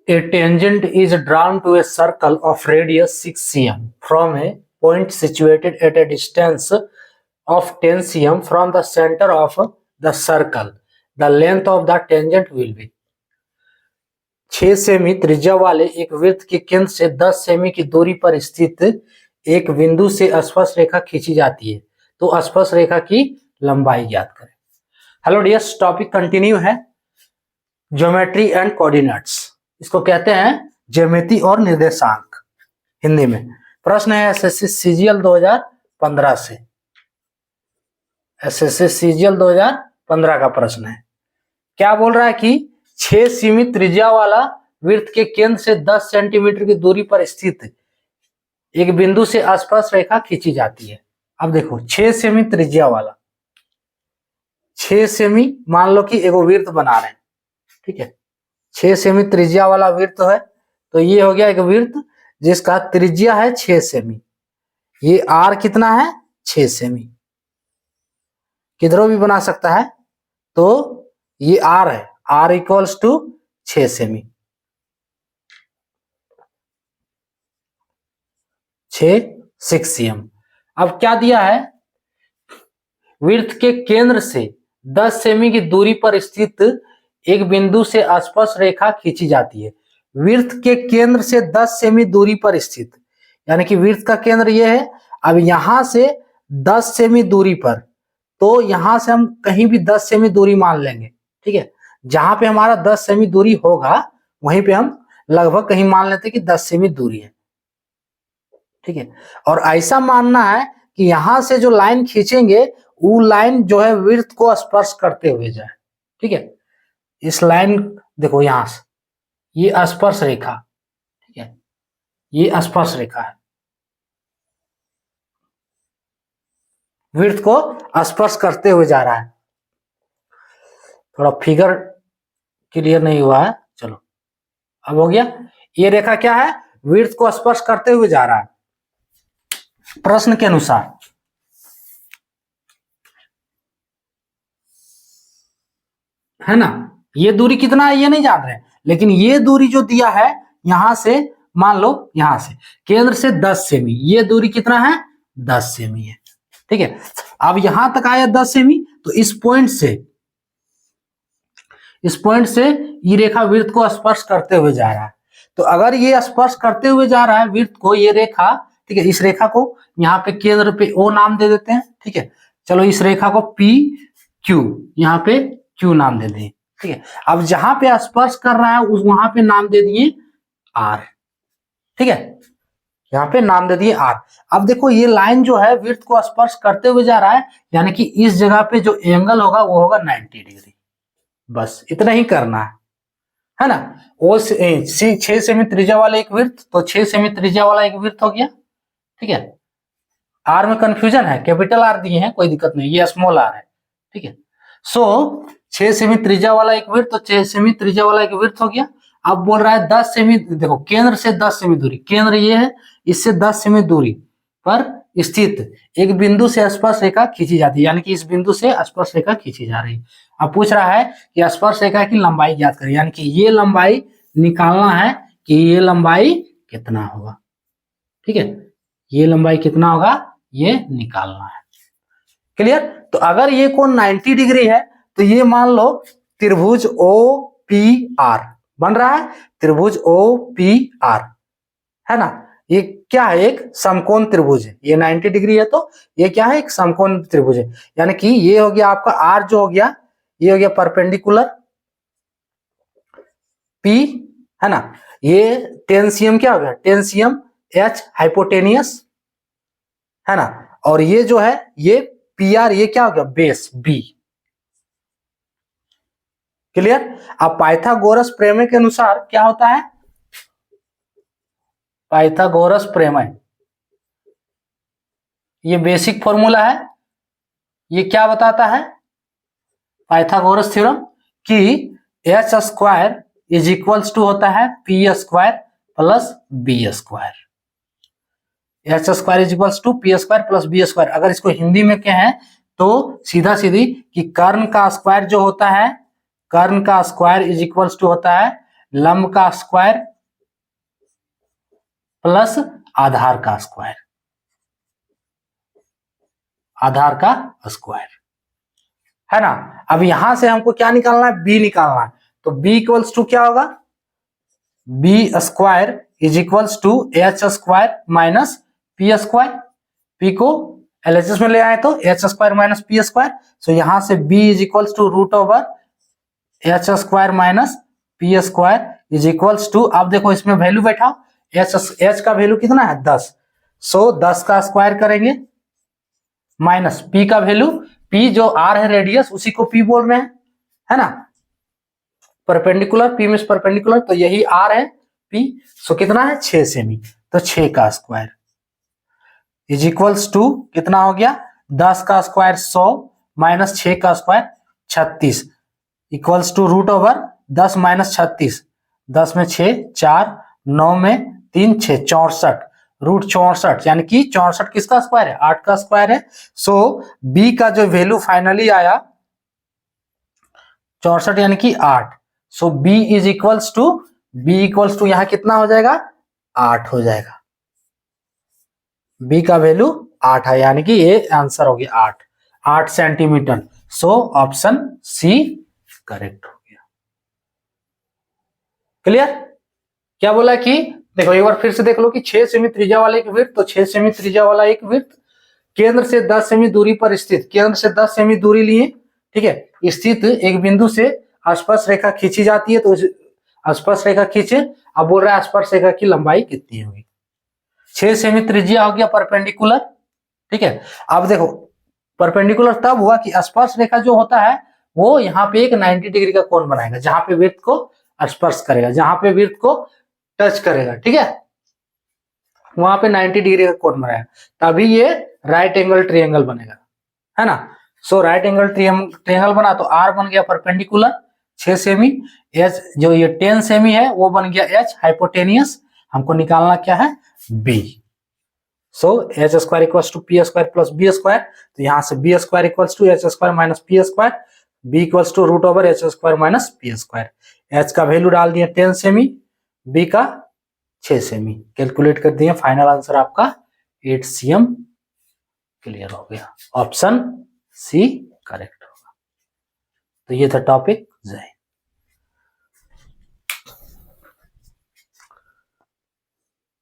A tangent is drawn to a circle of radius 6 cm from a point situated at a distance of 10 cm from the center of the circle. The length of the tangent will be 6 semi त्रिज्या वाले एक वृत्त के केंद्र से 10 semi की दूरी पर स्थित एक बिंदु से स्पर्श रेखा खींची जाती है, तो स्पर्श रेखा की लंबाई ज्ञात करें। हेलो डियर्स, टॉपिक कंटिन्यू है ज्योमेट्री एंड कोऑर्डिनेट्स। इसको कहते हैं ज्यामिति और निर्देशांक हिंदी में। प्रश्न है एसएससी सीजीएल 2015 से, एसएससी सीजीएल 2015 का प्रश्न है। क्या बोल रहा है कि 6 सेमी त्रिज्या वाला वृत्त के केंद्र से 10 सेंटीमीटर की दूरी पर स्थित एक बिंदु से स्पर्श रेखा खींची जाती है। अब देखो 6 सेमी त्रिज्या वाला, 6 सेमी मान लो कि एगो वृत्त बना रहे हैं, ठीक है। 6 सेमी त्रिज्या वाला वृत्त है, तो ये हो गया एक वृत्त जिसका त्रिज्या है 6 सेमी। ये आर कितना है 6 सेमी, किधरों भी बना सकता है, तो ये आर है, R equals to 6 cm, 6 cm। अब क्या दिया है, वृत्त के केंद्र से 10 सेमी की दूरी पर स्थित एक बिंदु से स्पर्श रेखा खींची जाती है। वृत्त के केंद्र से 10 सेमी दूरी पर स्थित, यानी कि वृत्त का केंद्र ये है। अब यहां से 10 सेमी दूरी पर, तो यहां से हम कहीं भी 10 सेमी दूरी मान लेंगे, ठीक है। जहां पे हमारा 10 सेमी दूरी होगा वहीं पे हम लगभग कहीं मान लेते कि 10 सेमी दूरी है, ठीक है। और ऐसा मानना है कि यहां से जो लाइन खींचेंगे वो लाइन जो है वृत्त को स्पर्श करते हुए जाए, ठीक है। इस लाइन देखो, यहां से ये स्पर्श रेखा, ठीक है, ये स्पर्श रेखा है, वृत्त को स्पर्श करते हुए जा रहा है। थोड़ा फिगर क्लियर नहीं हुआ है, चलो अब हो गया। ये रेखा क्या है, वृत्त को स्पर्श करते हुए जा रहा है। प्रश्न के अनुसार है ना, ये दूरी कितना है ये नहीं जान रहे, लेकिन ये दूरी जो दिया है यहां से, मान लो यहां से केंद्र से 10 सेमी, ये दूरी कितना है 10 सेमी है, ठीक है। अब यहां तक आया 10 सेमी, तो इस पॉइंट से ये रेखा वृत्त को स्पर्श करते हुए जा रहा है। तो अगर ये स्पर्श करते हुए जा रहा है वृत्त को, ये रेखा, ठीक है, इस रेखा को यहाँ पे केंद्र पे ओ नाम दे देते हैं, ठीक है। चलो इस रेखा को पी क्यू, यहाँ पे क्यू नाम दे दें, ठीक है। अब जहां पे स्पर्श कर रहा है उस वहां पे नाम दे दिए आर, ठीक है, यहाँ पे नाम दे दिए आर। अब देखो ये लाइन जो है वृत्त को स्पर्श करते हुए जा रहा है, यानी कि इस जगह पे जो एंगल होगा वो होगा 90 डिग्री। बस इतना ही करना है ना। वो 6 सेमी त्रिज्या वाला एक वृत्त, तो 6 सेमी त्रिज्या वाला एक वृत्त हो गया, ठीक है। आर में कंफ्यूजन है, कैपिटल आर दिए हैं, कोई दिक्कत नहीं, ये स्मॉल आर है, ठीक है। सो 6 सेमी त्रिज्या वाला एक वृत्त, तो 6 सेमी त्रिज्या वाला एक वृत्त हो गया। अब बोल रहा है 10 सेमी, देखो केंद्र से 10 सेमी दूरी, केंद्र ये है, इससे 10 सेमी दूरी पर स्थित एक बिंदु से स्पर्श रेखा खींची जाती है, यानी कि इस बिंदु से स्पर्श रेखा खींची जा रही है। अब पूछ रहा है कि स्पर्श रेखा की लंबाई ज्ञात करें, यानी कि ये लंबाई निकालना है कि ये लंबाई कितना होगा, ठीक है, ये लंबाई कितना होगा ये निकालना है। क्लियर। तो अगर ये कोण 90 डिग्री है, तो ये मान लो त्रिभुज ओ पी आर बन रहा है, त्रिभुज ओ पी आर है ना। ये क्या है, एक समकोण त्रिभुज है, ये 90 डिग्री है, तो ये क्या है, एक समकोण त्रिभुज है। यानी कि ये हो गया आपका आर जो हो गया, ये हो गया परपेंडिकुलर, पी है ना, ये 10 cm क्या हो गया 10 cm, एच हाइपोटेनियस है ना, और ये जो है ये पी आर, ये क्या हो गया बेस बी। क्लियर। अब पाइथागोरस प्रमेय के अनुसार क्या होता है, पाइथागोरस प्रमेय, ये बेसिक फॉर्मूला है। ये क्या बताता है पाइथागोरस थ्योरम, कि H square is equals to होता है P square plus B square. H square is equals to P square plus B square. अगर इसको हिंदी में कहें तो सीधा सीधी कि कर्ण का स्क्वायर जो होता है, कर्ण का स्क्वायर इज इक्वल्स टू होता है लंब का स्क्वायर प्लस आधार का स्क्वायर, आधार का स्क्वायर, है ना। अब यहां से हमको क्या निकालना है, बी निकालना है। तो बी इक्वल्स टू क्या होगा, B square is equals to H square minus P square. P को एलएचएस में ले आए तो H square minus P square. So यहां से B is equals to root over H square minus P square is equals to, अब देखो इसमें वैल्यू बैठाओ, एच का वैल्यू कितना है 10, सो 10 का स्क्वायर करेंगे माइनस पी का वैल्यू, पी जो आर है रेडियस उसी को पी बोल रहे हैं, है ना। परपेंडिकुलर, पी मींस परपेंडिकुलर, तो यही आर है पी। सो कितना है 6 सेमी, तो 6 का स्क्वायर इज इक्वल्स टू कितना हो गया, 10 का स्क्वायर 100 माइनस 6 का square 36 equals to root over 10 minus 36, 10 में 6 4, 9 में 3 6 64, रूट 64, यानी कि 64 किसका स्क्वायर है, 8 का स्क्वायर है। सो बी का जो वैल्यू फाइनली आया 64 यानी कि 8। So B is equals to, B equals to यहां कितना हो जाएगा 8 हो जाएगा, बी का वैल्यू 8 है, यानी कि ये आंसर हो गया 8 centimetre. So option C correct हो गया। क्लियर, क्या बोला कि देखो एक बार फिर से देख लो कि 6 सेमी त्रिज्या वाला एक वृत्त, तो 6 सेमी त्रिज्या वाला एक वृत्त केंद्र से 10 सेमी दूरी पर स्थित, केंद्र से 10 सेमी दूरी लिए, ठीक है, स्थित एक बिंदु से स्पर्श रेखा खींची जाती है। तो स्पर्श रेखा खींचे, अब बोल रहा है स्पर्श रेखा की लंबाई कितनी होगी, 6 सेमी त्रिज्या हो गया परपेंडिकुलर, ठीक है। अब देखो परपेंडिकुलर तब हुआ कि स्पर्श रेखा जो होता है वो यहाँ पे एक 90 डिग्री का कोण बनाएगा, जहां पे वृत्त को स्पर्श करेगा, जहां पे वृत्त को टच करेगा, ठीक है, वहां पे 90 डिग्री का कोण बनाएगा, तभी ये राइट एंगल ट्रायंगल बनेगा, है ना। सो राइट एंगल ट्रायंगल बना तो आर बन गया परपेंडिकुलर 6 सेमी, एच जो ये 10 सेमी है वो बन गया एच हाइपोटेनियस, हमको निकालना क्या है B. So H square equals to P square plus B square, तो यहां से B square equals to H square minus P square, B equals to root over H square minus P square. H का value डाल दिए 10 semi, B का 6 semi, calculate कर दिए, final answer आपका 8 cm क्लियर हो गया, ऑप्शन सी करेक्ट होगा। तो ये था टॉपिक, जय हिंद।